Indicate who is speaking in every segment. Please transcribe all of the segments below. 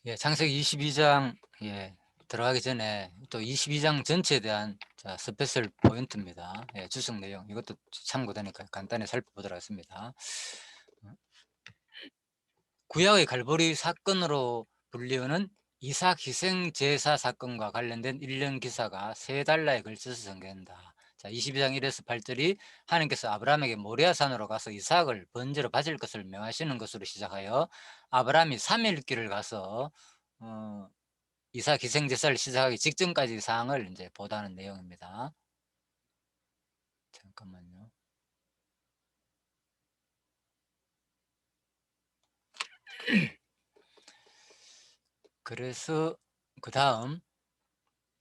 Speaker 1: 예, 창세기 22장 들어가기 전에 또 22장 전체에 대한 스페셜 포인트입니다. 예, 주석 내용 이것도 참고되니까 간단히 살펴보도록 하겠습니다. 구약의 갈보리 사건으로 불리우는 이삭 희생 제사 사건과 관련된 일련 기사가 3달러에 걸쳐서 전개된다. 자, 22장 1에서 8절이 하나님께서 아브라함에게 모리아산으로 가서 이삭을 번제로 바칠 것을 명하시는 것으로 시작하여 아브라함이 3일 길을 가서 이삭 희생 제사를 시작하기 직전까지 사항을 이제 보다는 내용입니다. 잠깐만요. 그래서 그 다음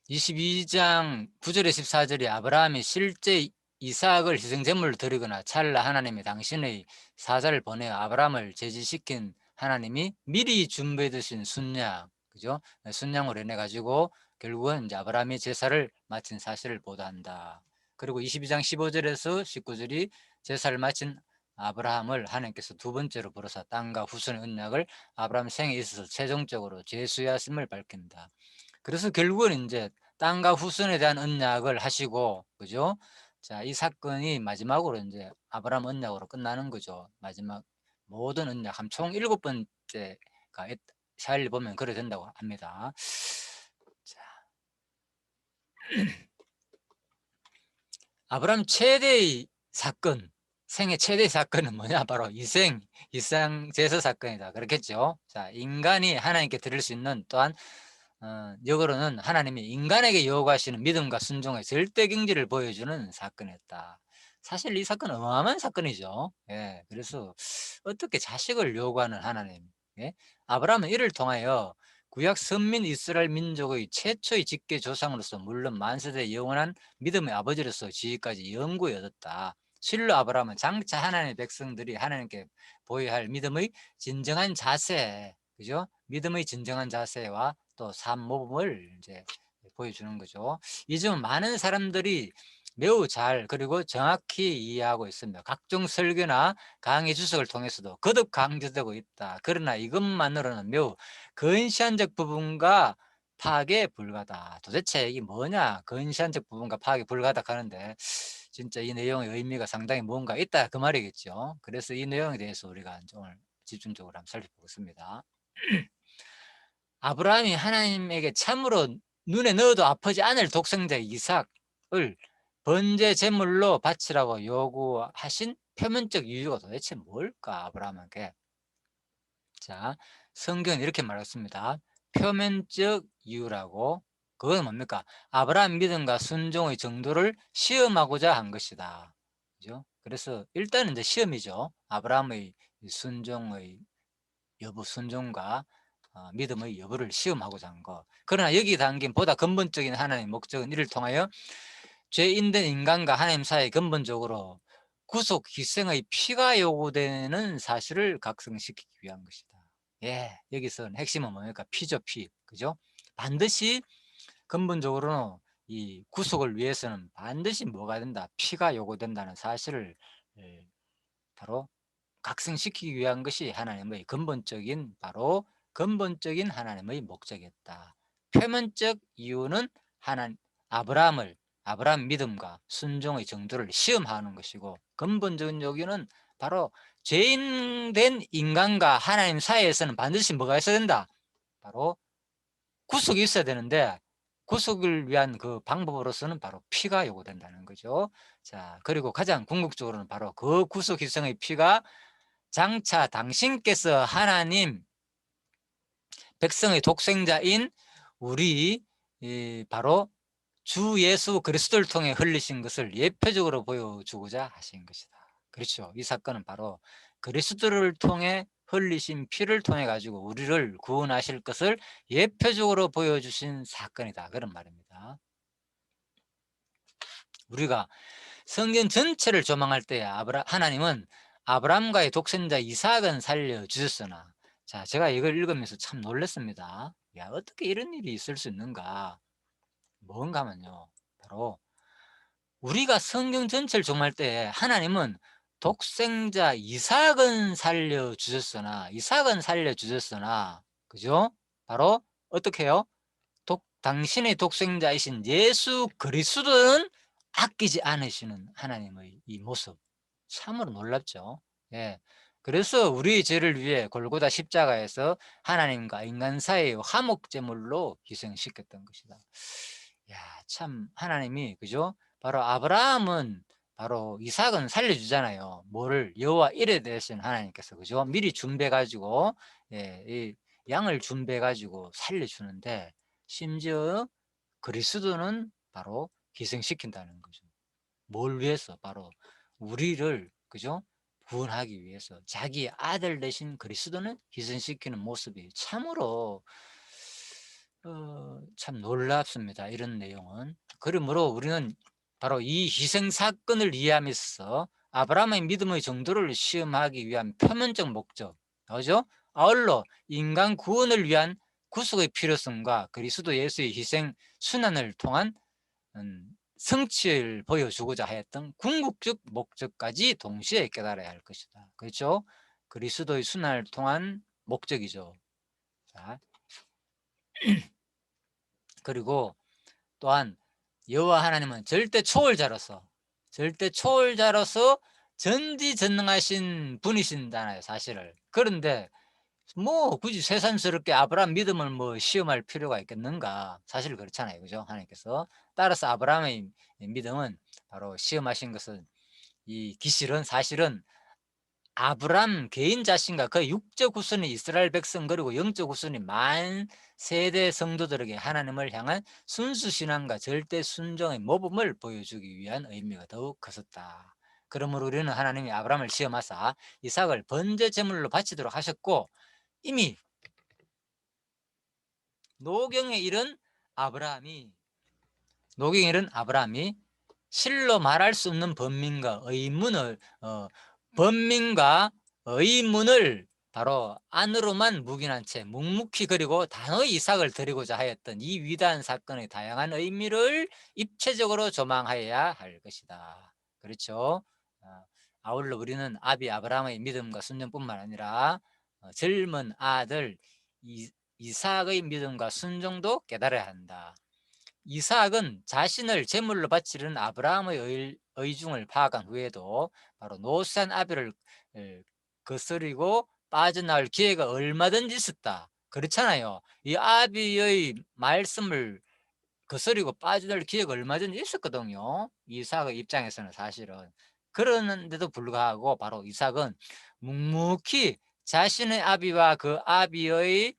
Speaker 1: 22장 9절에 14절이 아브라함이 실제 이삭을 희생제물로 드리거나 찰나 하나님이 당신의 사자를 보내 아브라함을 제지시킨 하나님이 미리 준비해 두신 순양, 그죠? 순양으로 인해 가지고 결국은 이제 아브라함이 제사를 마친 사실을 보도한다. 그리고 22장 15절에서 19절이 제사를 마친 아브라함을 하나님께서 두 번째로 부르사 땅과 후손의 언약을 아브라함 생에 있어서 최종적으로 제수하심을 밝힌다. 그래서 결국은 이제 땅과 후손에 대한 언약을 하시고, 그죠? 자, 이 사건이 마지막으로 이제 아브라함 언약으로 끝나는 거죠. 마지막 모든 언약 총 7번째가 샤일리 보면 그래 된다고 합니다. 자, 아브라함 최대의 사건, 생애 최대의 사건은 뭐냐? 바로 이상 제사 사건이다. 그렇겠죠? 자, 인간이 하나님께 드릴 수 있는 또한 역으로는 하나님이 인간에게 요구하시는 믿음과 순종의 절대 경지를 보여주는 사건이었다. 사실 이 사건은 어마어마한 사건이죠. 예, 그래서 어떻게 자식을 요구하는 하나님, 예? 아브라함은 이를 통하여 구약 선민 이스라엘 민족의 최초의 직계 조상으로서 물론 만세대 영원한 믿음의 아버지로서 지위까지 영구히 얻었다. 실로 아브라함은 장차 하나님의 백성들이 하나님께 보여야 할 믿음의 진정한 자세, 그죠? 믿음의 진정한 자세와 또 삶 모범을 이제 보여주는 거죠. 이 점은 많은 사람들이 매우 잘 그리고 정확히 이해하고 있습니다. 각종 설교나 강의 주석을 통해서도 거듭 강조되고 있다. 그러나 이것만으로는 매우 근시안적 부분과 파악에 불과하다. 도대체 이게 뭐냐? 근시안적 부분과 파악에 불과하다 하는데 진짜 이 내용의 의미가 상당히 뭔가 있다 그 말이겠죠. 그래서 이 내용에 대해서 우리가 오늘 집중적으로 한번 살펴보겠습니다. 아브라함이 하나님에게 참으로 눈에 넣어도 아프지 않을 독생자 이삭을 번제 제물로 바치라고 요구하신 표면적 이유가 도대체 뭘까? 아브라함에게. 자, 성경은 이렇게 말했습니다. 표면적 이유라고, 그건 뭡니까? 아브라함 믿음과 순종의 정도를 시험하고자 한 것이다. 그죠? 그래서 일단은 이제 시험이죠. 아브라함의 순종의 여부, 순종과 믿음의 여부를 시험하고자 한 것. 그러나 여기 담긴 보다 근본적인 하나님의 목적은 이를 통하여 죄인된 인간과 하나님 사이에 근본적으로 구속 희생의 피가 요구되는 사실을 각성시키기 위한 것이다. 예, 여기서는 핵심은 뭡니까? 피죠, 피. 그죠? 반드시 근본적으로는 이 구속을 위해서는 반드시 뭐가 된다? 피가 요구된다는 사실을 바로 각성시키기 위한 것이 하나님의 근본적인 하나님의 목적이었다. 표면적 이유는 아브라함 믿음과 순종의 정도를 시험하는 것이고, 근본적인 요기는 바로 죄인된 인간과 하나님 사이에서는 반드시 뭐가 있어야 된다? 바로 구속이 있어야 되는데, 구속을 위한 그 방법으로서는 바로 피가 요구된다는 거죠. 자, 그리고 가장 궁극적으로는 바로 그 구속 희생의 피가 장차 당신께서 하나님 백성의 독생자인 우리 바로 주 예수 그리스도를 통해 흘리신 것을 예표적으로 보여주고자 하신 것이다. 그렇죠. 이 사건은 바로 그리스도를 통해 흘리신 피를 통해 가지고 우리를 구원하실 것을 예표적으로 보여주신 사건이다. 그런 말입니다. 우리가 성경 전체를 조망할 때 하나님은 아브라함과의 독생자 이삭은 살려주셨으나, 자, 제가 이걸 읽으면서 참 놀랐습니다. 야, 어떻게 이런 일이 있을 수 있는가? 뭔가 하면요, 바로 우리가 성경 전체를 조망할 때 하나님은 이삭은 살려주셨으나, 그죠? 바로 어떻게 해요? 당신의 독생자이신 예수 그리스도는 아끼지 않으시는 하나님의 이 모습, 참으로 놀랍죠. 예. 그래서 우리의 죄를 위해 골고다 십자가에서 하나님과 인간 사이의 화목 제물로 희생시켰던 것이다. 야, 참 하나님이, 그죠? 바로 아브라함은, 바로 이삭은 살려주잖아요. 뭐를? 여호와 이레 되신 하나님께서, 그죠? 미리 준비해 가지고, 예, 이 양을 준비해 가지고 살려주는데, 심지어 그리스도는 바로 희생시킨다는 거죠. 뭘 위해서? 바로 우리를, 그죠? 구원하기 위해서 자기 아들 되신 그리스도는 희생시키는 모습이 참으로 참 놀랍습니다, 이런 내용은. 그러므로 우리는 바로 이 희생 사건을 이해하면서 아브라함의 믿음의 정도를 시험하기 위한 표면적 목적, 그죠? 아울러 인간 구원을 위한 구속의 필요성과 그리스도 예수의 희생 순환을 통한 성취를 보여주고자 하였던 궁극적 목적까지 동시에 깨달아야 할 것이다. 그렇죠? 그리스도의 순환을 통한 목적이죠. 자, 그리고 또한 여호와 하나님은 절대 초월자로서 전지전능하신 분이신잖아요, 사실을. 그런데 뭐 굳이 새삼스럽게 아브라함 믿음을 뭐 시험할 필요가 있겠는가? 사실 그렇잖아요, 그죠? 하나님께서. 따라서 아브라함의 믿음은 바로 시험하신 것은, 이 기실은, 사실은 아브람 개인 자신과 그 육적 후손인 이스라엘 백성, 그리고 영적 후손인 만 세대 성도들에게 하나님을 향한 순수 신앙과 절대 순종의 모범을 보여주기 위한 의미가 더욱 컸었다. 그러므로 우리는 하나님이 아브람을 시험하사 이삭을 번제 제물로 바치도록 하셨고, 이미 노경에 이른 아브라함이 실로 말할 수 없는 번민과 의문을 바로 안으로만 묵인한 채 묵묵히, 그리고 단호히 이삭을 드리고자 하였던 이 위대한 사건의 다양한 의미를 입체적으로 조망하여야 할 것이다. 그렇죠? 아울러 우리는 아비 아브라함의 믿음과 순종뿐만 아니라 젊은 아들 이삭의 믿음과 순종도 깨달아야 한다. 이삭은 자신을 제물로 바치는 아브라함의 의중을 파악한 후에도 바로 노산 아비를 거스리고 빠져나올 기회가 얼마든지 있었다. 그렇잖아요. 이 아비의 말씀을 거스리고 빠져나올 기회가 얼마든지 있었거든요, 이삭의 입장에서는. 사실은 그러는데도 불구하고 바로 이삭은 묵묵히 자신의 아비와 그 아비의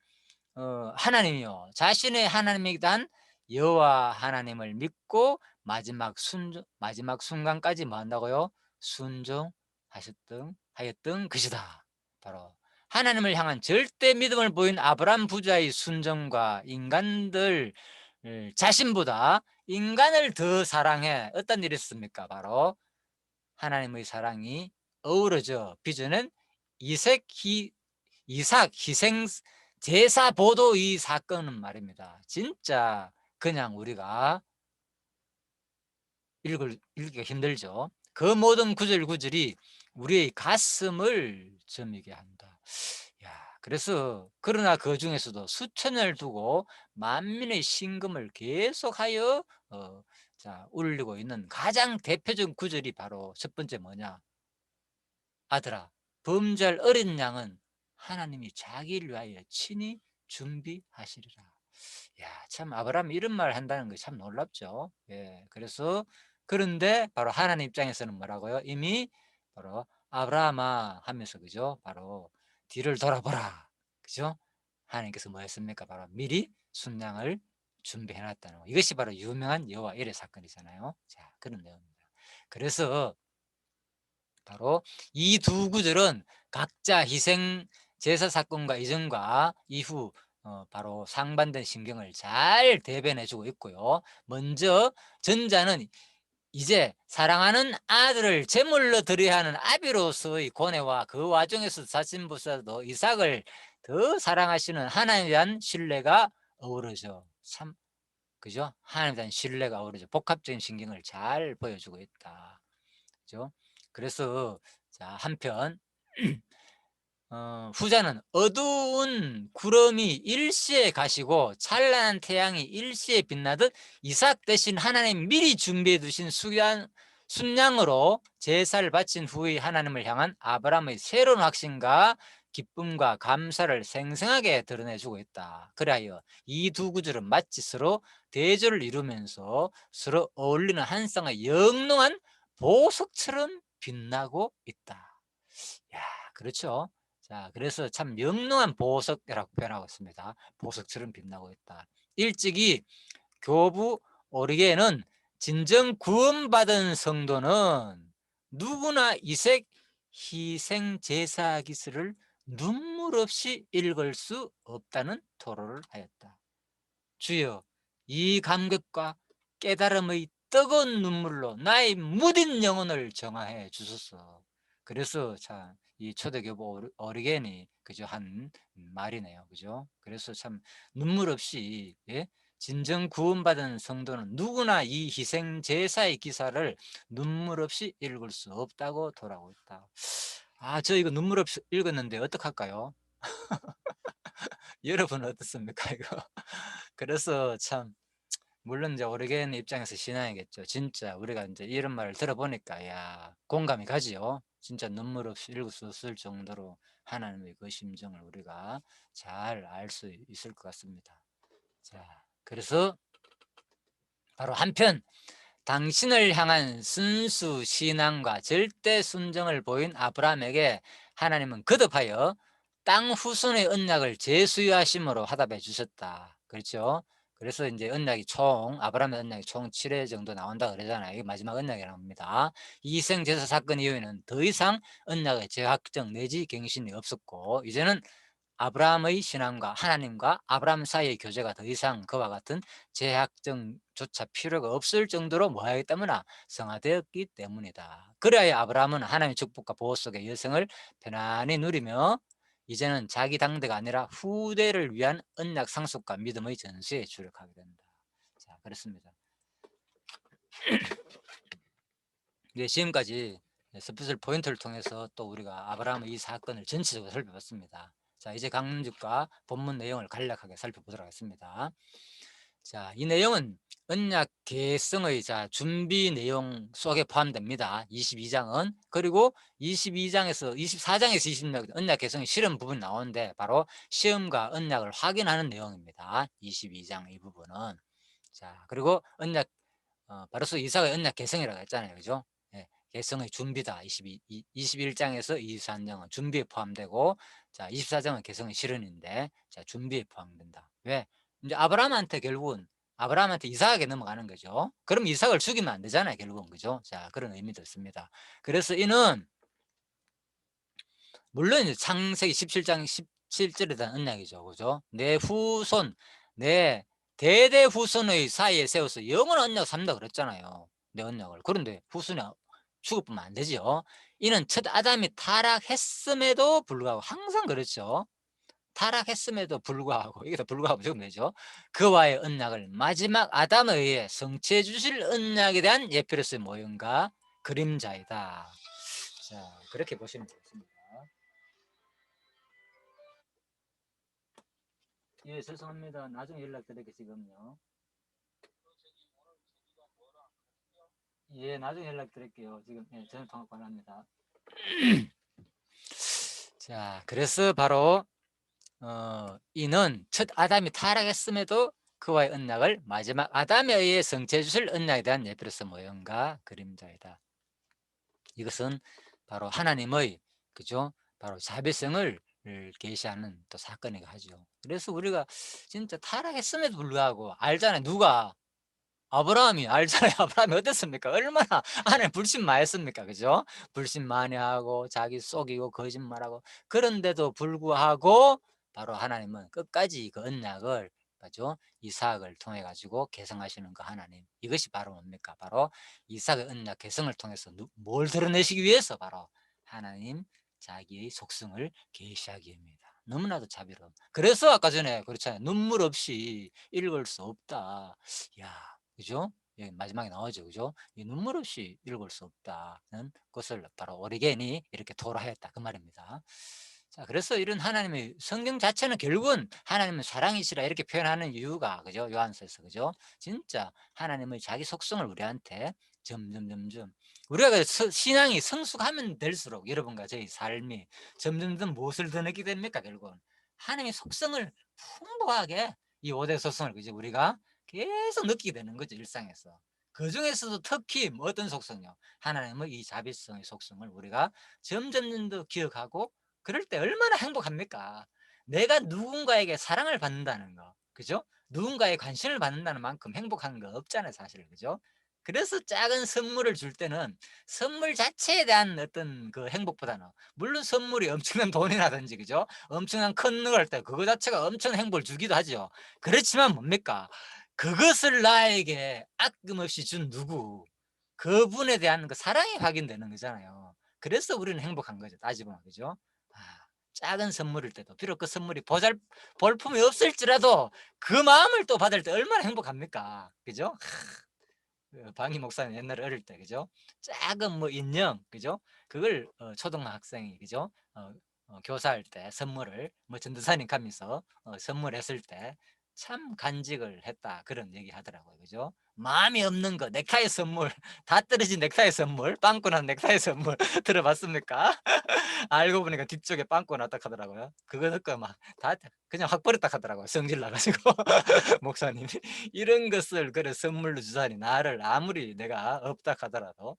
Speaker 1: 하나님이요, 자신의 하나님이단 여호와 하나님을 믿고 마지막 순간까지 뭐 한다고요? 하였던 것이다. 바로 하나님을 향한 절대 믿음을 보인 아브람 부자의 순종과 인간들 자신보다 인간을 더 사랑해 어떤 일이 있습니까? 바로 하나님의 사랑이 어우러져 빚어낸 이삭 희생 제사 보도, 이 사건은 말입니다, 진짜 그냥 우리가 읽기가 힘들죠. 그 모든 구절구절이 우리의 가슴을 저미게 한다. 야, 그래서 그러나 그 중에서도 수천을 두고 만민의 신금을 계속하여 울리고 있는 가장 대표적인 구절이 바로 첫 번째 뭐냐? 아들아, 범죄할 어린 양은 하나님이 자기를 위하여 친히 준비하시리라. 야, 참 아브라함이 이런 말을 한다는 게 참 놀랍죠. 예. 그래서 그런데 바로 하나님 입장에서는 뭐라고요? 이미 바로 아브라함아 하면서, 그죠? 바로 뒤를 돌아보라. 그죠? 하나님께서 뭐 했습니까? 바로 미리 순양을 준비해 놨다는 거. 이것이 바로 유명한 여호와 일의 사건이잖아요. 자, 그런 내용입니다. 그래서 바로 이 두 구절은 각자 희생 제사 사건과 이전과 이후 바로 상반된 심경을 잘 대변해 주고 있고요. 먼저 전자는 이제 사랑하는 아들을 제물로 드려야 하는 아비로서의 고뇌와 그 와중에서 자신보다도 이삭을 더 사랑하시는 하나님에 대한 신뢰가 어우러져. 참, 그죠? 하나님에 대한 신뢰가 어우러져 복합적인 심경을 잘 보여주고 있다. 그죠? 그래서 자, 한편 후자는 어두운 구름이 일시에 가시고 찬란한 태양이 일시에 빛나듯 이삭 대신 하나님 미리 준비해 두신 순양으로 제사를 바친 후에 하나님을 향한 아브라함의 새로운 확신과 기쁨과 감사를 생생하게 드러내주고 있다. 그리하여 이 두 구절은 마치 서로 대조를 이루면서 서로 어울리는 한 쌍의 영롱한 보석처럼 빛나고 있다. 야, 그렇죠. 자, 그래서 참 영롱한 보석이라고 표현하고 있습니다. 보석처럼 빛나고 있다. 일찍이 교부 오리게는 진정 구원받은 성도는 누구나 이색 희생 제사 기술을 눈물 없이 읽을 수 없다는 토로를 하였다. 주여, 이 감격과 깨달음의 뜨거운 눈물로 나의 무딘 영혼을 정화해 주소서. 그래서 참 이 초대교부 어리겐이 그죠 한 말이네요, 그죠? 그래서 참 눈물 없이, 예? 진정 구원받은 성도는 누구나 이 희생 제사의 기사를 눈물 없이 읽을 수 없다고 돌아오고 있다. 아, 저 이거 눈물 없이 읽었는데 어떡할까요? 여러분은 어떻습니까, 이거? 그래서 참 물론 이제 오르겐 입장에서 신앙이겠죠. 진짜 우리가 이제 이런 말을 들어보니까 야, 공감이 가지요. 진짜 눈물 없이 읽을 수 없을 정도로 하나님의 그 심정을 우리가 잘 알 수 있을 것 같습니다. 자, 그래서 바로 한편 당신을 향한 순수 신앙과 절대 순정을 보인 아브라함에게 하나님은 거듭하여 땅 후손의 언약을 재수여하심으로 화답해 주셨다. 그렇죠? 그래서 이제 언약이 아브라함의 언약이 총 7회 정도 나온다 그러잖아요. 이게 마지막 언약이라고 합니다. 이생 제사 사건 이후에는 더 이상 언약의 재확정 내지 갱신이 없었고, 이제는 아브라함의 신앙과 하나님과 아브라함 사이의 교제가 더 이상 그와 같은 재확정조차 필요가 없을 정도로 뭐하였다무나 성화되었기 때문이다. 그래야 아브라함은 하나님의 축복과 보호 속의 여성을 편안히 누리며 이제는 자기 당대가 아니라 후대를 위한 언약 상속과 믿음의 전수에 주력하게 된다. 자, 그렇습니다. 네, 지금까지 스페셜 포인트를 통해서 또 우리가 아브라함의 이 사건을 전체적으로 살펴봤습니다. 자, 이제 강론집과 본문 내용을 간략하게 살펴보도록 하겠습니다. 자, 이 내용은 언약 계승의 준비 내용 속에 포함됩니다. 22장은. 그리고 22장에서 24장에서 26장 언약 계승의 실험 부분이 나오는데 바로 시험과 언약을 확인하는 내용입니다. 22장 이 부분은. 자, 그리고 언약 바로서 이삭의 언약 계승이라고 했잖아요. 그죠? 예, 계승의 준비다. 21장에서 23장은 준비에 포함되고, 자, 24장은 계승의 실현인데, 자, 준비에 포함된다. 왜? 이제 아브라함한테 이삭에게 넘어가는 거죠. 그럼 이삭을 죽이면 안 되잖아요. 결국은. 그죠? 자, 그런 의미도 있습니다. 그래서 이는, 물론 이제 창세기 17장 17절에 대한 언약이죠. 그죠? 내 후손, 내 대대 후손의 사이에 세워서 영원한 언약 삼다 그랬잖아요. 내 언약을. 그런데 후손이 죽어보면 안 되죠. 이는 첫 아담이 타락했음에도 불구하고 항상 그렇죠. 타락했음에도 불구하고 이게 다 불구하고 지금 되죠. 그와의 언약을 마지막 아담에 의해 성취해 주실 언약에 대한 예표로서의 모형과 그림자이다. 자, 그렇게 보시면 되겠습니다. 예, 죄송합니다. 나중에 연락드릴게요, 지금요. 예, 나중에 연락드릴게요. 지금, 예, 저는 통화 권합니다. 자, 그래서 바로, 이는 첫 아담이 타락했음에도 그와의 언약을 마지막 아담에 의해 성취해 주실 언약에 대한 예표로서 모형과 그림자이다. 이것은 바로 하나님의, 그죠? 바로 자비성을 계시하는 또 사건이기도 하죠. 그래서 우리가 진짜 타락했음에도 불구하고 알잖아요. 누가? 아브라함이 알잖아요. 아브라함이 어땠습니까? 얼마나 하나님 불신 많이 했습니까? 그죠? 불신 많이 하고 자기 속이고 거짓말하고, 그런데도 불구하고 바로 하나님은 끝까지 그 언약을, 그죠? 이삭을 통해 가지고 계승하시는 그 하나님. 이것이 바로 뭡니까? 바로 이삭의 언약 계승을 통해서 뭘 드러내시기 위해서? 바로 하나님 자기의 속성을 계시하기 위함이다. 너무나도 자비로운. 그래서 아까 전에 그렇잖아요. 눈물 없이 읽을 수 없다. 야, 그죠? 예, 마지막에 나오죠. 그죠? 이 눈물 없이 읽을 수 없다는 것을 바로 오리겐이 이렇게 토로하였다. 그 말입니다. 자, 그래서 이런 하나님의 성경 자체는 결국은 하나님은 사랑이시라 이렇게 표현하는 이유가, 그죠? 요한서에서, 그죠? 진짜 하나님의 자기 속성을 우리한테 점점점점, 우리가 신앙이 성숙하면 될수록 여러분과 저희 삶이 점점점 무엇을 더 느끼게 됩니까? 결국은 하나님의 속성을 풍부하게, 이 5대 속성을, 그죠? 우리가 계속 느끼게 되는 거죠, 일상에서. 그 중에서도 특히 뭐 어떤 속성이요? 하나님의 이 자비성의 속성을 우리가 점점 더 기억하고, 그럴 때 얼마나 행복합니까? 내가 누군가에게 사랑을 받는다는 거, 그죠? 누군가의 관심을 받는다는 만큼 행복한 거 없잖아요, 사실, 그죠? 그래서 작은 선물을 줄 때는 선물 자체에 대한 어떤 그 행복보다는, 물론 선물이 엄청난 돈이라든지, 그죠? 엄청난 큰 걸 때 그거 자체가 엄청 행복을 주기도 하죠. 그렇지만 뭡니까? 그것을 나에게 아낌없이 준 누구, 그분에 대한 그 사랑이 확인되는 거잖아요. 그래서 우리는 행복한 거죠, 따지보면, 그죠? 아, 작은 선물일 때도, 비록 그 선물이 볼품이 없을지라도 그 마음을 또 받을 때 얼마나 행복합니까? 그죠? 방희 목사님 옛날에 어릴 때, 그죠? 작은 뭐 인형, 그죠? 그걸 초등학생이, 그죠? 교사할 때 선물을 뭐 전도사님 가면서 선물했을 때 참 간직을 했다, 그런 얘기 하더라고요, 그죠? 마음이 없는 거, 넥타이 선물, 다 떨어진 넥타이 선물, 빵꾸 난 넥타이 선물 들어봤습니까? 알고 보니까 뒤쪽에 빵꾸 났다 하더라고요. 그거 넣고 막 다 그냥 확 버렸다 하더라고요, 성질 나가지고. 목사님이 이런 것을 그래 선물로 주다니, 나를 아무리 내가 없다 하더라도.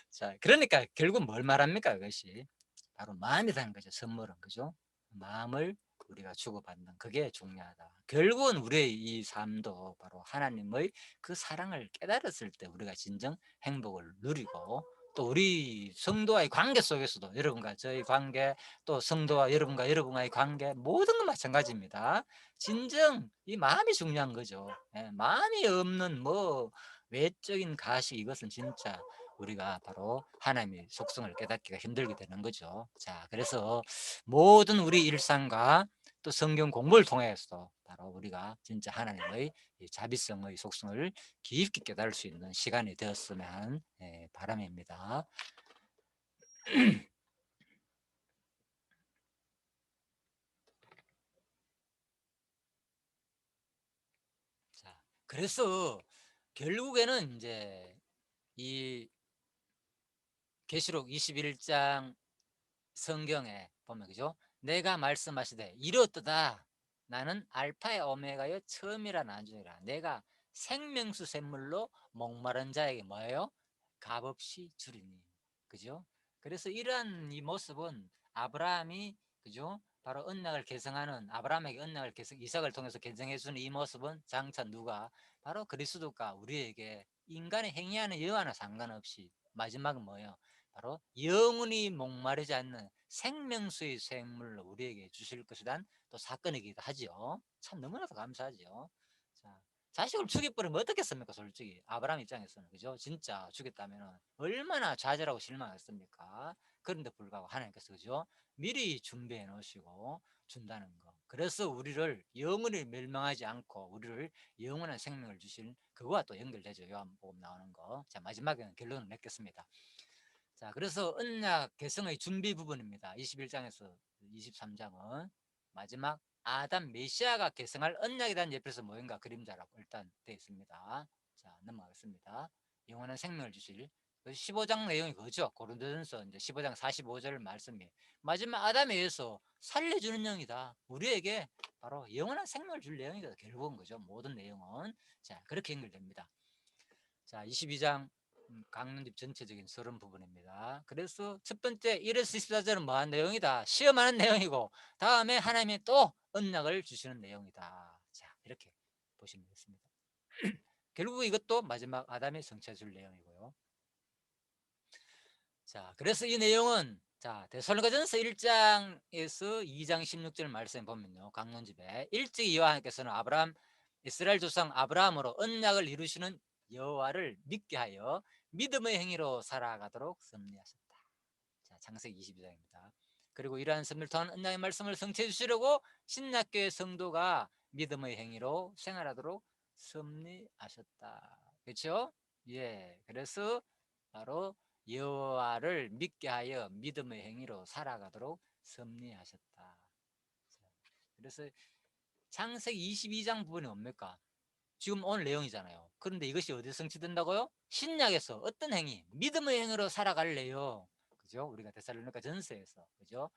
Speaker 1: 자, 그러니까 결국 뭘 말합니까? 그것이 바로 마음이라는 거죠, 선물은. 그죠? 마음을 우리가 주고받는, 그게 중요하다. 결국은 우리의 이 삶도 바로 하나님의 그 사랑을 깨달았을 때 우리가 진정 행복을 누리고, 또 우리 성도와의 관계 속에서도, 여러분과 저의 관계, 또 성도와 여러분과 여러분과의 관계, 모든 건 마찬가지입니다. 진정 이 마음이 중요한 거죠. 예, 마음이 없는 뭐 외적인 가식, 이것은 진짜 우리가 바로 하나님의 속성을 깨닫기가 힘들게 되는 거죠. 자, 그래서 모든 우리 일상과 또 성경 공부를 통해서 바로 우리가 진짜 하나님의 이 자비성의 속성을 깊이 깨달을 수 있는 시간이 되었으면 하는 바람입니다. 자, 그래서 결국에는 이제 이 계시록 21장 성경에 보면, 그죠? 내가 말씀하시되 이렇도다, 나는 알파의 오메가여 처음이라 나중이라. 내가 생명수 샘물로 목마른 자에게 뭐예요? 값없이 주리니. 그죠? 그래서 이러한 이 모습은 아브라함이, 그죠? 바로 언약을 개성하는, 아브라함에게 언약을 개성, 이삭을 통해서 개성해 주는 이 모습은 장차 누가, 바로 그리스도가 우리에게 인간의 행위하는 여와는 상관없이 마지막은 뭐예요? 바로 영원히 목마르지 않는 생명수의 샘물로 우리에게 주실 것이란 또 사건이기도 하죠. 참 너무나도 감사하죠. 자, 자식을 죽여버리면 어떻겠습니까? 솔직히 아브라함 입장에서는, 그죠? 진짜 죽였다면 얼마나 좌절하고 실망했습니까? 그런데 불구하고 하나님께서, 그죠? 미리 준비해 놓으시고 준다는 거. 그래서 우리를 영원히 멸망하지 않고 우리를 영원한 생명을 주실, 그거와 또 연결되죠. 요한복음 나오는 거. 자, 마지막에는 결론을 맺겠습니다. 자, 그래서 언약 개성의 준비 부분입니다. 21장에서 23장은 마지막 아담 메시아가 개성할 언약에 대한 옆에서 모형과 그림자라고 일단 되어 있습니다. 자, 넘어가겠습니다. 영원한 생명을 주실 15장 내용이 그죠. 고린도전서 이제 15장 45절 말씀이 마지막 아담에 의해서 살려주는 내용이다. 우리에게 바로 영원한 생명을 줄 내용이다. 결국은, 그죠. 모든 내용은. 자, 그렇게 연결됩니다. 자, 22장 강론집 전체적인 서론 부분입니다. 그래서 첫 번째 1에서 14절은 뭐한 내용이다? 시험하는 내용이고, 다음에 하나님이 또 언약을 주시는 내용이다. 자, 이렇게 보시면 되겠습니다. 결국 이것도 마지막 아담이 성취해 줄 내용이고요. 자, 그래서 이 내용은, 자, 데살로니가전서 1장에서 2장 16절 말씀 보면요, 강론집에 일찍이 여호와께서는 아브라함, 이스라엘 조상 아브라함으로 언약을 이루시는 여호와를 믿게 하여 믿음의 행위로 살아가도록 섭리하셨다. 자, 창세기 22장입니다. 그리고 이러한 섭리를 통한 언약의 말씀을 성취해 주시려고 신약교회 성도가 믿음의 행위로 생활하도록 섭리하셨다. 그렇죠? 예, 그래서 바로 여호와를 믿게 하여 믿음의 행위로 살아가도록 섭리하셨다. 그래서 창세기 22장 부분이 뭡니까? 지금 오늘 내용이잖아요. 그런데 이것이 어디서 성취된다고요? 신약에서 어떤 행위? 믿음의 행위로 살아갈래요. 그죠? 우리가 데살로니가 전서에서, 그죠?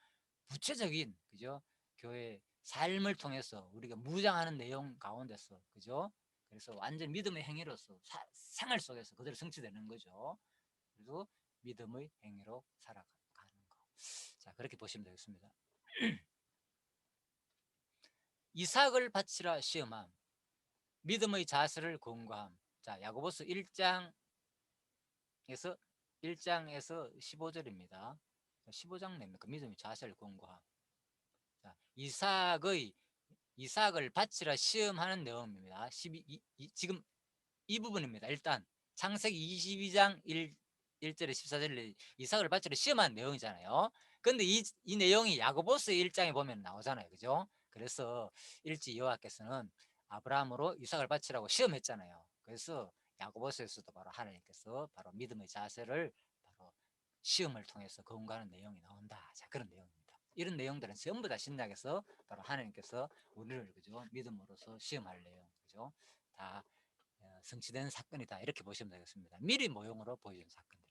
Speaker 1: 구체적인, 그죠? 교회 삶을 통해서 우리가 무장하는 내용 가운데서, 그죠? 그래서 완전 믿음의 행위로서 생활 속에서 그대로 성취되는 거죠. 그리고 믿음의 행위로 살아가는 거. 자, 그렇게 보시면 되겠습니다. 이삭을 바치라 시험함. 믿음의 자세를 권고함. 자, 야고보서 1장에서 15절입니다. 15장 냅니까? 믿음의 자세를 권고함. 자, 이삭을 바치라 시험하는 내용입니다. 지금 이 부분입니다. 일단 창세기 22장 1절에 14절에 이삭을 바치라 시험하는 내용이잖아요. 근데 이 내용이 야고보서 1장에 보면 나오잖아요. 그죠? 그래서 일찍 여호와께서는 아브라함으로 이삭을 바치라고 시험했잖아요. 그래서 야고보서에서도 바로 하나님께서 바로 믿음의 자세를 바로 시험을 통해서 권고하는 내용이 나온다. 자, 그런 내용입니다. 이런 내용들은 전부 다 신약에서 바로 하나님께서 우리를, 그죠? 믿음으로써 시험할 내용, 그죠? 다 성취된 사건이다. 이렇게 보시면 되겠습니다. 미리 모형으로 보여준 사건들이다.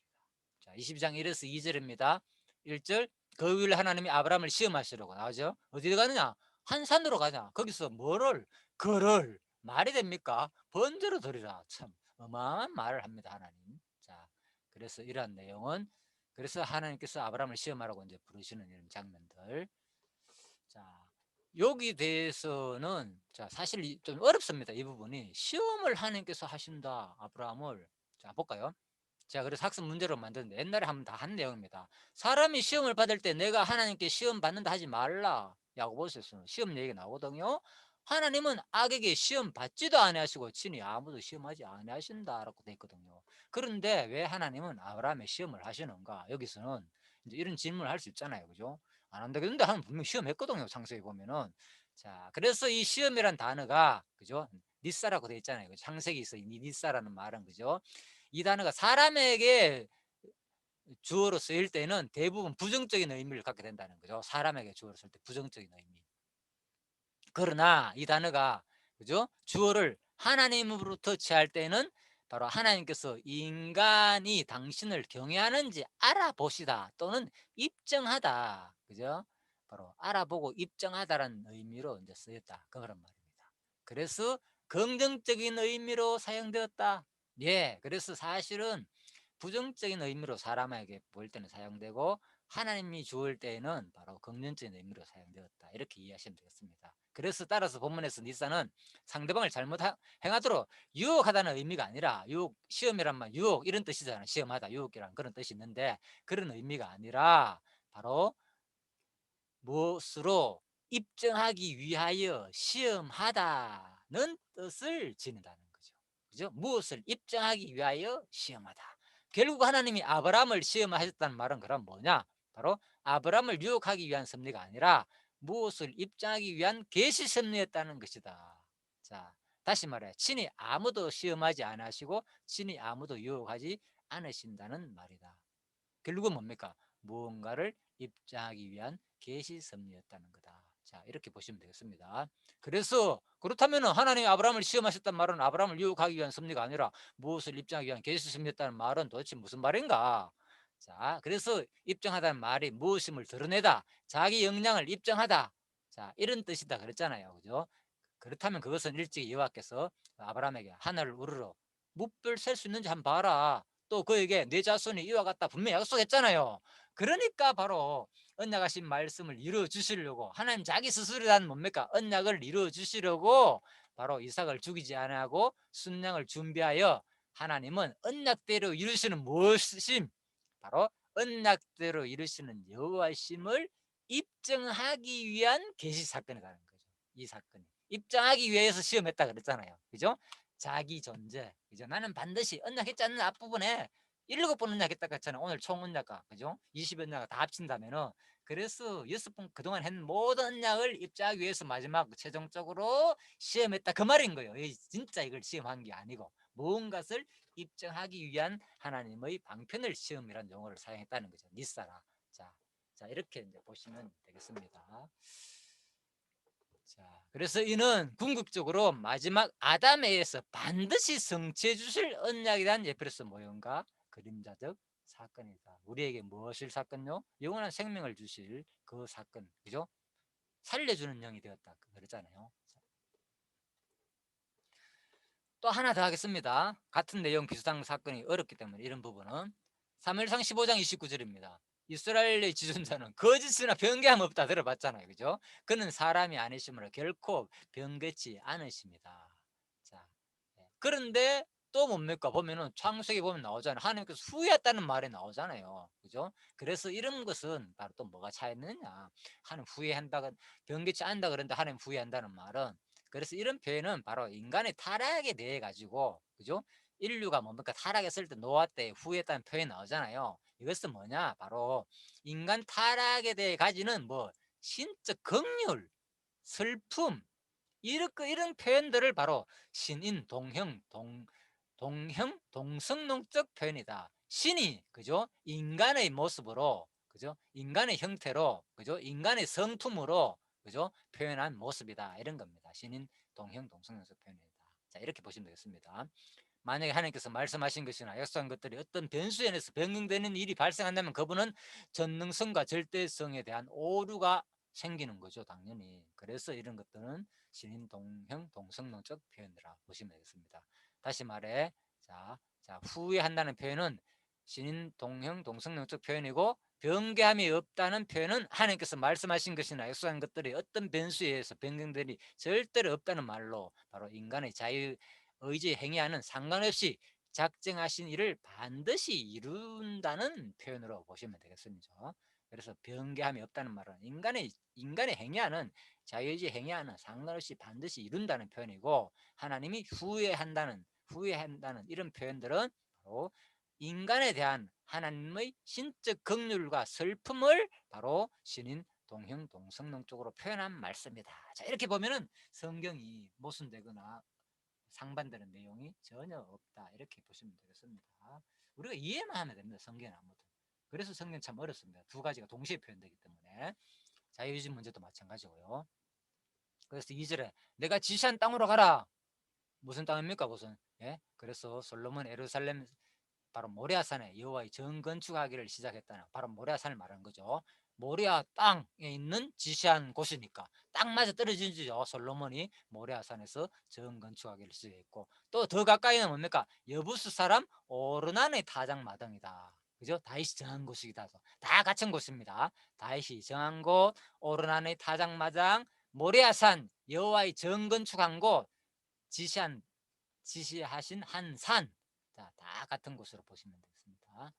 Speaker 1: 자, 22장 1에서 2절입니다. 1절, 그 후일 하나님이 아브라함을 시험하시려고 나오죠. 어디 가느냐? 한 산으로 가자. 거기서 그를 말이 됩니까? 번제로 드리라. 참 어마어마한 말을 합니다, 하나님. 자, 그래서 이러한 내용은, 그래서 하나님께서 아브라함을 시험하라고 이제 부르시는 이런 장면들. 자, 여기 대해서는 자, 사실 좀 어렵습니다. 이 부분이 시험을 하나님께서 하신다, 아브라함을. 자, 볼까요? 제가 그래서 학습 문제로 만드는데 옛날에 한번 다 한 내용입니다. 사람이 시험을 받을 때 내가 하나님께 시험 받는다 하지 말라. 야고보서에서는 시험 얘기가 나오거든요. 하나님은 악에게 시험 받지도 아니하시고 친히 아무도 시험하지 아니하신다라고 돼 있거든요. 그런데 왜 하나님은 아브라함의 시험을 하시는가? 여기서는 이제 이런 질문을 할 수 있잖아요. 그죠? 안 한다겠는데 하나님 분명 시험했거든요. 창세기 보면은. 자, 그래서 이 시험이란 단어가, 그죠? 니사라고 돼 있잖아요. 창세기 있어. 이 니사라는 말은, 그죠? 이 단어가 사람에게 주어로 쓰일 때는 대부분 부정적인 의미를 갖게 된다는 거죠. 사람에게 주어로 쓸 때 부정적인 의미. 그러나 이 단어가, 그죠? 주어를 하나님으로부터 취할 때는 바로 하나님께서 인간이 당신을 경외하는지 알아보시다 또는 입증하다, 그죠? 바로 알아보고 입증하다라는 의미로 이제 쓰였다, 그런 말입니다. 그래서 긍정적인 의미로 사용되었다. 예, 그래서 사실은 부정적인 의미로 사람에게 보일 때는 사용되고 하나님이 주을 때에는 바로 긍정적인 의미로 사용되었다, 이렇게 이해하시면 되겠습니다. 그래서 따라서 본문에서 니사는 상대방을 잘못 행하도록 유혹하다는 의미가 아니라, 시험이란 말 유혹 이런 뜻이잖아요. 시험하다, 유혹이란 그런 뜻이 있는데 그런 의미가 아니라 바로 무엇으로 입증하기 위하여 시험하다는 뜻을 지닌다는 거죠. 그죠? 무엇을 입증하기 위하여 시험하다. 결국 하나님이 아브라함을 시험하셨다는 말은 그럼 뭐냐? 바로 아브라함을 유혹하기 위한 섭리가 아니라 무엇을 입증하기 위한 계시 섭리였다는 것이다. 자, 다시 말해, 친히 아무도 시험하지 않으시고 친히 아무도 유혹하지 않으신다는 말이다. 결국은 뭡니까? 무언가를 입증하기 위한 계시 섭리였다는 거다. 자, 이렇게 보시면 되겠습니다. 그래서 그렇다면 하나님이 아브라함을 시험하셨단 말은 아브라함을 유혹하기 위한 섭리가 아니라 무엇을 입증하기 위한 계시 섭리였다는 말은 도대체 무슨 말인가? 자, 그래서 입증하다는 말이 무엇임을 드러내다, 자기 역량을 입증하다, 자, 이런 뜻이다 그랬잖아요. 그죠? 그렇다면 그것은 일찍 여호와께서 아브라함에게 하늘을 우러러 무별 셀 수 있는지 한번 봐라, 또 그에게 내 자손이 이와 같다 분명히 약속했잖아요. 그러니까 바로 언약하신 말씀을 이루어 주시려고 하나님 자기 스스로란 뭡니까? 언약을 이루어 주시려고 바로 이삭을 죽이지 아니하고 순양을 준비하여 하나님은 언약대로 이루시는 무엇임? 바로 언약대로 이루시는 여호와심을 입증하기 위한 계시 사건이라는 거죠. 이 사건이 입증하기 위해서 시험했다 그랬잖아요. 그죠? 자기 존재, 그죠? 나는 반드시 언약했지 않는 앞부분에 7번 언약했다 그랬잖아요. 오늘 총 언약가, 그죠? 20 언약가 다 합친다면은, 그래서 6번 그동안 한 모든 언약을 입증하기 위해서 마지막 최종적으로 시험했다 그 말인 거예요. 진짜 이걸 시험한 게 아니고 무언가를 입증하기 위한 하나님의 방편을 시험이라는 용어를 사용했다는 거죠. 니사라. 자 이렇게 이제 보시면 되겠습니다. 자, 그래서 이는 궁극적으로 마지막 아담에 의해서 반드시 성취해 주실 언약에 대한 예표로서 모형과 그림자적 사건이다. 우리에게 무엇일 사건요? 영원한 생명을 주실 그 사건, 그죠? 살려주는 영이 되었다 그랬잖아요. 또 하나 더 하겠습니다. 같은 내용 비슷한 사건이 어렵기 때문에 이런 부분은 사무엘상 15장 29절입니다. 이스라엘의 지존자는 거짓이나 변개함 없다 들어봤잖아요. 그죠? 그는 사람이 아니시므로 결코 변개치 않으십니다. 자, 그런데 또 뭡니까? 보면은 창세기 보면 나오잖아요. 하나님께서 후회했다는 말이 나오잖아요. 그죠? 그래서 이런 것은 바로 또 뭐가 차이느냐? 하나님 후회한다, 변개치 않는다 그러는데 하나님 후회한다는 말은, 그래서 이런 표현은 바로 인간의 타락에 대해 가지고, 그죠? 인류가 뭡니까? 타락했을 때 노아 때 후회했다는 표현이 나오잖아요. 이것은 뭐냐? 바로 인간 타락에 대해 가지는 뭐 신적 긍휼, 슬픔, 이런 표현들을 바로 신인 동형 동성론적 표현이다. 신이, 그죠? 인간의 모습으로, 그죠? 인간의 형태로, 그죠? 인간의 성품으로, 그죠? 표현한 모습이다. 이런 겁니다. 신인 동형 동성론적 표현이다. 자, 이렇게 보시면 되겠습니다. 만약에 하나님께서 말씀하신 것이나 약속한 것들이 어떤 변수에 의해서 변경되는 일이 발생한다면 그분은 전능성과 절대성에 대한 오류가 생기는 거죠, 당연히. 그래서 이런 것들은 신인 동형 동성론적 표현이라 보시면 되겠습니다. 다시 말해, 자 후회한다는 표현은 신인 동형 동성론적 표현이고, 변개함이 없다는 표현은 하나님께서 말씀하신 것이나 약속한 것들이 어떤 변수에 의해서 변경되니 절대로 없다는 말로, 바로 인간의 자유 의지에 행위하는 상관없이 작정하신 일을 반드시 이룬다는 표현으로 보시면 되겠습니다. 그래서 변개함이 없다는 말은 인간의 행위하는, 자유의지에 행위하는 상관없이 반드시 이룬다는 표현이고, 하나님이 후회한다는 이런 표현들은 바로 인간에 대한 하나님의 신적 긍휼과 슬픔을 바로 신인 동형 동성론 쪽으로 표현한 말씀이다. 자, 이렇게 보면은 성경이 모순되거나 상반되는 내용이 전혀 없다, 이렇게 보시면 되겠습니다. 우리가 이해만 하면 됩니다. 성경은 아무튼. 그래서 성경 참 어렵습니다. 두 가지가 동시에 표현되기 때문에. 자유의지 문제도 마찬가지고요. 그래서 2절에 내가 지시한 땅으로 가라. 무슨 땅입니까? 무슨? 예? 그래서 솔로몬 예루살렘 바로 모리아산에 여호와의 정건축하기를 시작했다는, 바로 모리아산을 말하는 거죠. 모리아 땅에 있는 지시한 곳이니까 딱 맞아 떨어지죠. 솔로몬이 모리아산에서 정건축하기를 시작했고, 또 더 가까이는 뭡니까? 여부스 사람 오르난의 타작마당이다. 그죠? 다윗이 정한 곳이다. 다 같은 곳입니다. 다윗이 정한 곳, 오르난의 타작마당, 모리아산, 여호와의 정건축한 곳, 지시하신 한 산, 다 같은 곳으로 보시면 되겠습니다.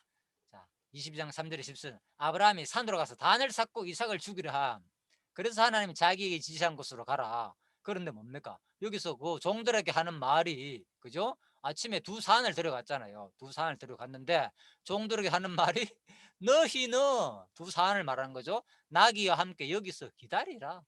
Speaker 1: 자, 22장 3절에 10절 아브라함이 산으로 가서 단을 쌓고 이삭을 죽이려 함. 그래서 하나님이 자기에게 지시한 곳으로 가라. 그런데 뭡니까? 여기서 그 종들에게 하는 말이, 그죠? 아침에 두 산을 들어갔잖아요. 두 산을 들어갔는데 종들에게 하는 말이 너희는 두 산을 말하는 거죠. 나귀와 함께 여기서 기다리라.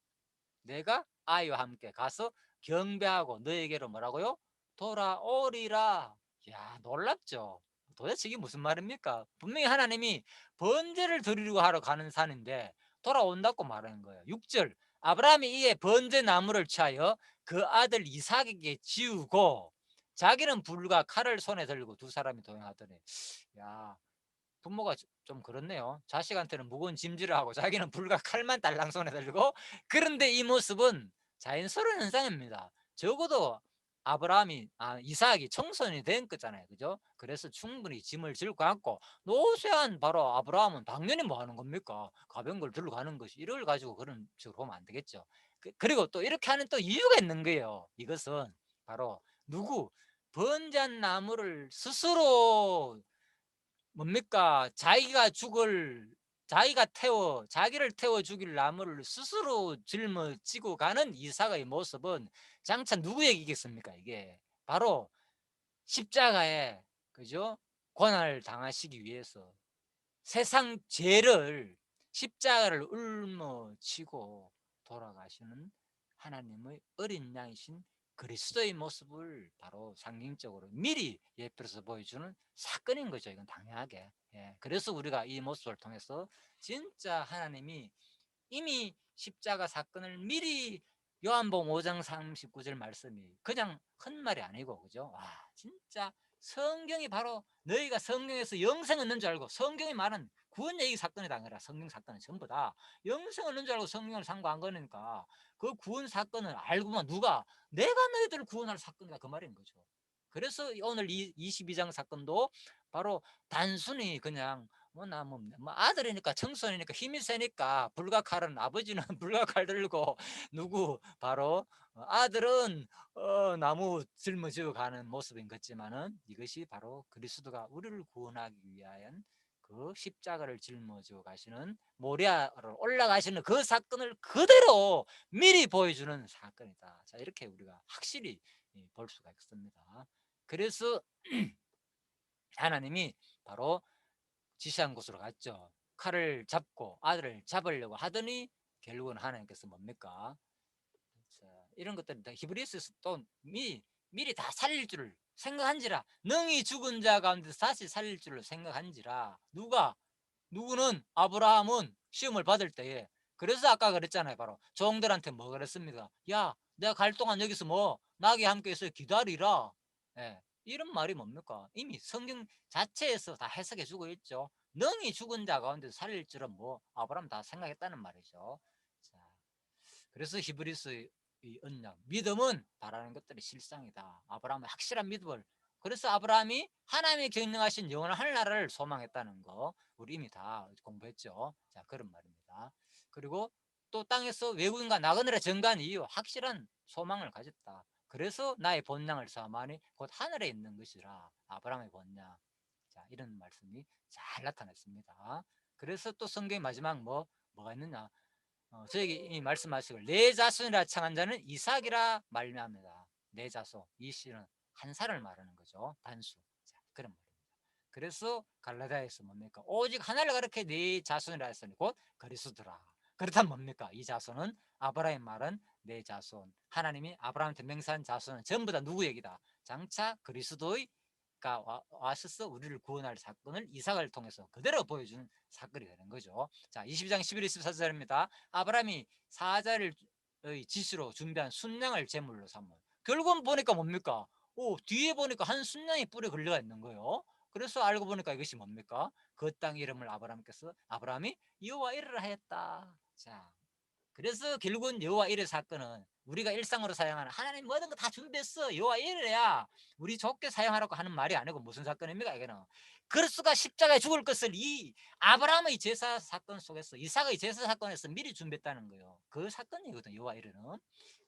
Speaker 1: 내가 아이와 함께 가서 경배하고 너에게로 뭐라고요? 돌아오리라. 야, 놀랍죠? 도대체 이게 무슨 말입니까? 분명히 하나님이 번제를 드리려고 하러 가는 산인데 돌아온다고 말하는 거예요. 6절 아브라함이 이에 번제 나무를 취하여 그 아들 이삭에게 지우고 자기는 불과 칼을 손에 들고 두 사람이 동행하더니, 야, 부모가 좀 그렇네요. 자식한테는 무거운 짐질을 하고 자기는 불과 칼만 딸랑 손에 들고. 그런데 이 모습은 자연스러운 현상입니다. 적어도 이삭이 청소년이 된 거잖아요. 그죠? 그래서 충분히 짐을 질 것 같고, 노쇠한 바로 아브라함은 당연히 뭐 하는 겁니까? 가벼운 걸 들고 가는 것이, 이걸 가지고 그런 식으로 보면 안 되겠죠. 그리고 또 이렇게 하는 또 이유가 있는 거예요. 이것은 바로 번제한 나무를 스스로 뭡니까? 자기를 태워 죽일 나무를 스스로 짊어지고 가는 이삭의 모습은 장차 누구 얘기겠습니까? 이게 바로 십자가에, 그죠? 고난을 당하시기 위해서 세상 죄를, 십자가를 울머치고 돌아가시는 하나님의 어린 양이신 그리스도의 모습을 바로 상징적으로 미리 예표로서 보여주는 사건인 거죠. 이건 당연하게. 예. 그래서 우리가 이 모습을 통해서 진짜 하나님이 이미 십자가 사건을 미리 요한복음 5장 39절 말씀이 그냥 헛말이 아니고, 그죠? 와, 진짜 성경이 바로 너희가 성경에서 영생 얻는 줄 알고, 성경이 말한 구원 얘기 사건이다. 아니라 성경 사건은 전부 다 영생 얻는 줄 알고 성경을 상고한 거니까 그 구원 사건을 알고만 누가 내가 너희들을 구원할 사건이다 그 말인 거죠. 그래서 오늘 이 22장 사건도 바로 단순히 그냥 뭐 아들이니까 청소년이니까 힘이 세니까 불가칼은 아버지는 불가칼 들고 누구 바로 아들은 나무 짊어지고 가는 모습인 것지만은 이것이 바로 그리스도가 우리를 구원하기 위한 그 십자가를 짊어지고 가시는 모리아로 올라가시는 그 사건을 그대로 미리 보여주는 사건이다. 자, 이렇게 우리가 확실히 볼 수가 있습니다. 그래서 하나님이 바로 지시한 곳으로 갔죠. 칼을 잡고 아들을 잡으려고 하더니 결국은 하나님께서 뭡니까? 자, 이런 것들은 다 히브리스에서 또 미리 다 살릴 줄을 생각한지라, 능히 죽은 자 가운데 다시 살릴 줄을 생각한지라. 누구는 아브라함은 시험을 받을 때에, 그래서 아까 그랬잖아요. 바로 종들한테 뭐 그랬습니까? 야, 내가 갈 동안 여기서 뭐 나귀 함께 있어 기다리라. 예, 이런 말이 뭡니까? 이미 성경 자체에서 다 해석해 주고 있죠. 능히 죽은 자 가운데 살릴 줄은 뭐 아브라함 다 생각했다는 말이죠. 자, 그래서 히브리스 이 언약 믿음은 바라는 것들이 실상이다. 아브라함의 확실한 믿음을, 그래서 아브라함이 하나님의 경영하신 영원한 하늘나라를 소망했다는 거 우리 이미 다 공부했죠. 자, 그런 말입니다. 그리고 또 땅에서 외국인과 나그네를 전가한 이유, 확실한 소망을 가졌다. 그래서 나의 본향을 삼하니 곧 하늘에 있는 것이라. 아브라함의 본향. 자, 이런 말씀이 잘 나타났습니다. 그래서 또 성경의 마지막 뭐가 있느냐? 저에게 이 말씀하시고 내 자손이라 청한 자는 이삭이라 말미암니다. 내 자손, 이 씨는 한 살을 말하는 거죠. 단수. 자, 그런 말입니다. 그래서 갈라디아에서 뭡니까? 오직 하나를 가르쳐 네 자손이라 했으니 곧 그리스도라. 그렇다면 뭡니까? 이 자손은 아브라함의 말은 내 자손. 하나님이 아브라함한테 맹세한 자손은 전부 다 누구 얘기다? 장차 그리스도의 와셔서 우리를 구원할 사건을 이삭을 통해서 그대로 보여주는 사건이 되는 거죠. 자, 22장 11, 24절입니다. 아브라함이 사자를 지시로 준비한 순양을 제물로 삼은, 결국은 보니까 뭡니까? 뒤에 보니까 한 순양이 뿔에 걸려가 있는 거예요. 그래서 알고 보니까 이것이 뭡니까? 그 땅 이름을 아브라함이 여호와 이르라 하였다. 자, 그래서 결국은 여호와 이레 사건은 우리가 일상으로 사용하는 하나님 모든 거 다 준비했어 여호와 이레야 우리 좋게 사용하라고 하는 말이 아니고 무슨 사건입니까? 이거는 그리스도가 십자가에 죽을 것을 이 아브라함의 제사 사건 속에서, 이삭의 제사 사건에서 미리 준비했다는 거예요. 그 사건이거든. 여호와 이레는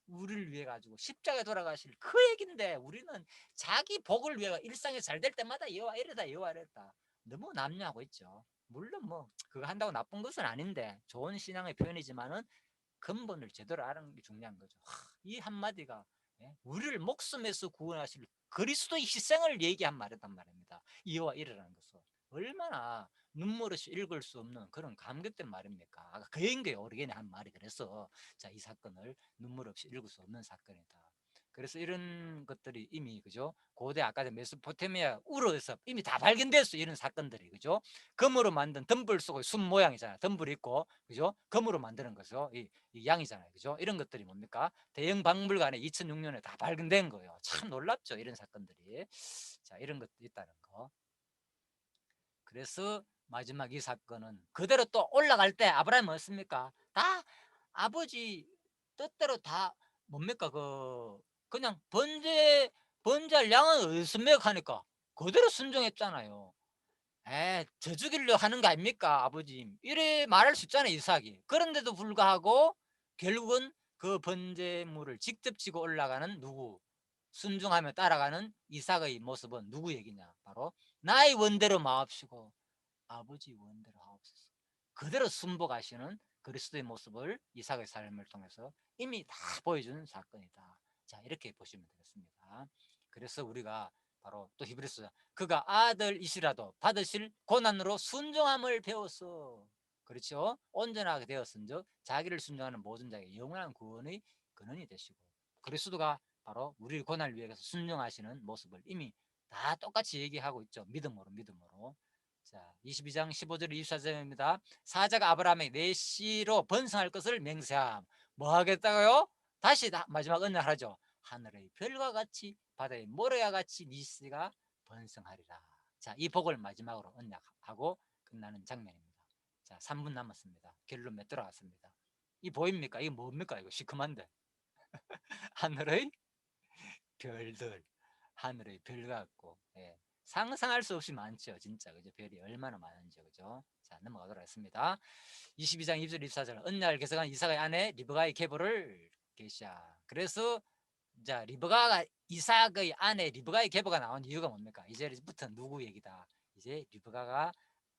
Speaker 1: 우리를 위해 가지고 십자가에 돌아가실 그 얘기인데, 우리는 자기 복을 위해 일상이 잘 될 때마다 여호와 이레다 여호와 이레다 너무 남용하고 있죠. 물론 뭐 그거 한다고 나쁜 것은 아닌데 좋은 신앙의 표현이지만은 근본을 제대로 아는 게 중요한 거죠. 이 한마디가 우리를 목숨에서 구원하실 그리스도의 희생을 얘기한 말이란 말입니다. 이와 이르라는 것은 얼마나 눈물 없이 읽을 수 없는 그런 감격된 말입니까? 그 얘기인 거예요. 오르겐이 한 말이. 그래서 자, 이 사건을 눈물 없이 읽을 수 없는 사건이다. 그래서 이런 것들이 이미 그죠, 고대 아까 메소포타미아 우르에서 이미 다 발견됐어. 이런 사건들이 그죠, 금으로 만든 덤불 속의 순 모양이잖아요. 덤불 있고 그죠, 금으로 만드는 거죠. 이 양이잖아요. 그죠? 이런 것들이 뭡니까? 대형 박물관에 2006년에 다 발견된 거예요. 참 놀랍죠. 이런 사건들이. 자, 이런 것도 있다는 거. 그래서 마지막 이 사건은 그대로 또 올라갈 때 아브라함이 뭐였습니까? 다 아버지 뜻대로 다 뭡니까? 그냥 번제할 양은 어디서 하니까 그대로 순종했잖아요. 저 죽이려 하는 거 아닙니까 아버지, 이래 말할 수 있잖아요 이삭이. 그런데도 불구하고 결국은 그 번제물을 직접 지고 올라가는 누구, 순종하며 따라가는 이삭의 모습은 누구 얘기냐? 바로 나의 원대로 마옵시고 아버지 원대로 하옵소서. 그대로 순복하시는 그리스도의 모습을 이삭의 삶을 통해서 이미 다 보여주는 사건이다. 자, 이렇게 보시면 되겠습니다. 그래서 우리가 바로 또 히브리서 그가 아들이시라도 받으실 고난으로 순종함을 배워서, 그렇죠, 온전하게 되었은즉 자기를 순종하는 모든 자에게 영원한 구원의 근원이 되시고, 그리스도가 바로 우리 고난을 위해서 순종하시는 모습을 이미 다 똑같이 얘기하고 있죠. 믿음으로. 자, 22장 15절 24절입니다. 사자가 아브라함에게 내 씨로 번성할 것을 맹세함. 뭐 하겠다고요? 다시 마지막 언약하죠. 하늘의 별과 같이 바다의 모래와 같이 네 씨가 번성하리라. 자, 이 복을 마지막으로 언약하고 끝나는 장면입니다. 자, 3분 남았습니다. 결론 몇 들어갔습니다. 이 보입니까? 이게 뭡니까? 이거 시커먼데. 하늘의 별들, 하늘의 별 같고, 예. 상상할 수 없이 많죠, 진짜. 그죠? 별이 얼마나 많은지, 그죠? 자, 넘어가도록 하겠습니다. 22장 2절 24절. 언약을 개성한 이삭의 아내 리브가의 계보를 계시하. 그래서 자, 리브가가 이삭의 아내 리브가의 계보가 나온 이유가 뭡니까? 이제부터 누구 얘기다. 이제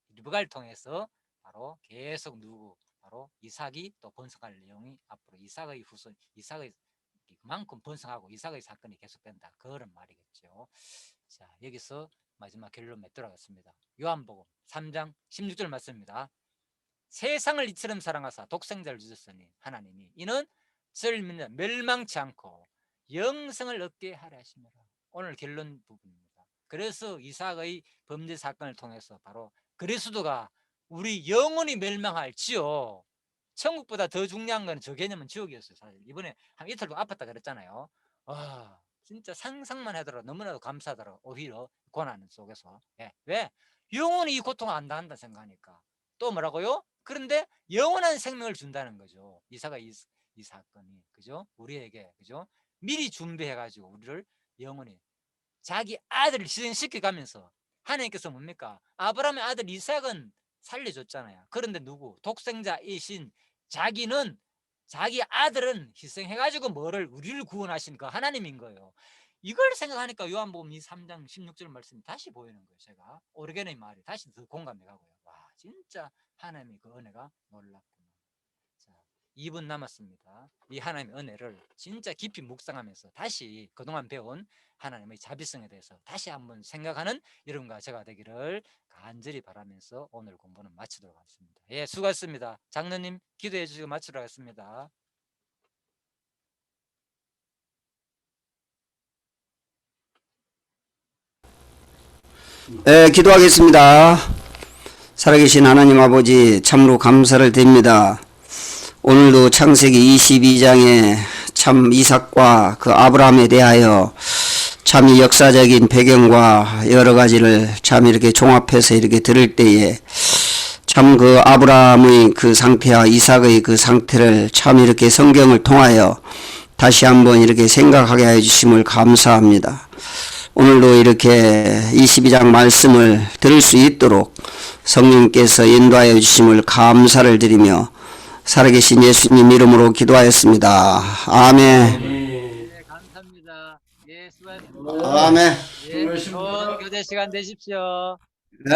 Speaker 1: 리브가를 통해서 바로 계속 바로 이삭이 또 번성할 내용이 앞으로 이삭의 후손, 이삭의 그만큼 번성하고 이삭의 사건이 계속된다. 그런 말이겠죠. 자, 여기서 마지막 결론 맺도록 하겠습니다. 요한복음 3장 16절 말씀입니다. 세상을 이처럼 사랑하사 독생자를 주셨으니 하나님이 이는 저를 믿는 멸망치 않고 영생을 얻게 하려 하심이라. 오늘 결론 부분입니다. 그래서 이삭의 범죄 사건을 통해서 바로 그리스도가 우리 영혼이 멸망할지요. 천국보다 더 중요한 건 저 개념은 지옥이었어요. 사실 이번에 한 이틀 동안 아팠다 그랬잖아요. 와, 진짜 상상만 하더라도 너무나도 감사하더라고. 오히려 고난 속에서. 예. 왜? 영혼이 이 고통을 안 당한다 생각하니까. 또 뭐라고요? 그런데 영원한 생명을 준다는 거죠. 이사가 이 사건이, 그죠? 우리에게, 그죠? 미리 준비해가지고 우리를 영원히 자기 아들을 희생시켜가면서 하나님께서 뭡니까? 아브라함의 아들 이삭은 살려줬잖아요. 그런데 누구? 독생자이신 자기는, 자기 아들은 희생해가지고 우리를 구원하신 그 하나님인 거예요. 이걸 생각하니까 요한복음 3장 16절 말씀이 다시 보이는 거예요. 제가 오르게의 말이 다시 더 공감해 가고요. 와, 진짜 하나님의 그 은혜가 놀랍구나. 자, 2분 남았습니다. 이 하나님의 은혜를 진짜 깊이 묵상하면서 다시 그동안 배운 하나님의 자비성에 대해서 다시 한번 생각하는 여러분과 제가 되기를 간절히 바라면서 오늘 공부는 마치도록 하겠습니다. 예, 수고하셨습니다. 장로님 기도해 주시고 마치도록 하겠습니다.
Speaker 2: 기도하겠습니다. 살아계신 하나님 아버지 참으로 감사를 드립니다. 오늘도 창세기 22장에 참 이삭과 그 아브라함에 대하여 참 이 역사적인 배경과 여러 가지를 참 이렇게 종합해서 이렇게 들을 때에 참 그 아브라함의 그 상태와 이삭의 그 상태를 참 이렇게 성경을 통하여 다시 한번 이렇게 생각하게 해 주심을 감사합니다. 오늘도 이렇게 22장 말씀을 들을 수 있도록 성령께서 인도하여 주심을 감사를 드리며 살아계신 예수님 이름으로 기도하였습니다. 아멘.
Speaker 1: 네, 감사합니다. 예, 수고하셨습니다.
Speaker 2: 아멘.
Speaker 1: 예, 좋은 교제 시간 되십시오.
Speaker 2: 네.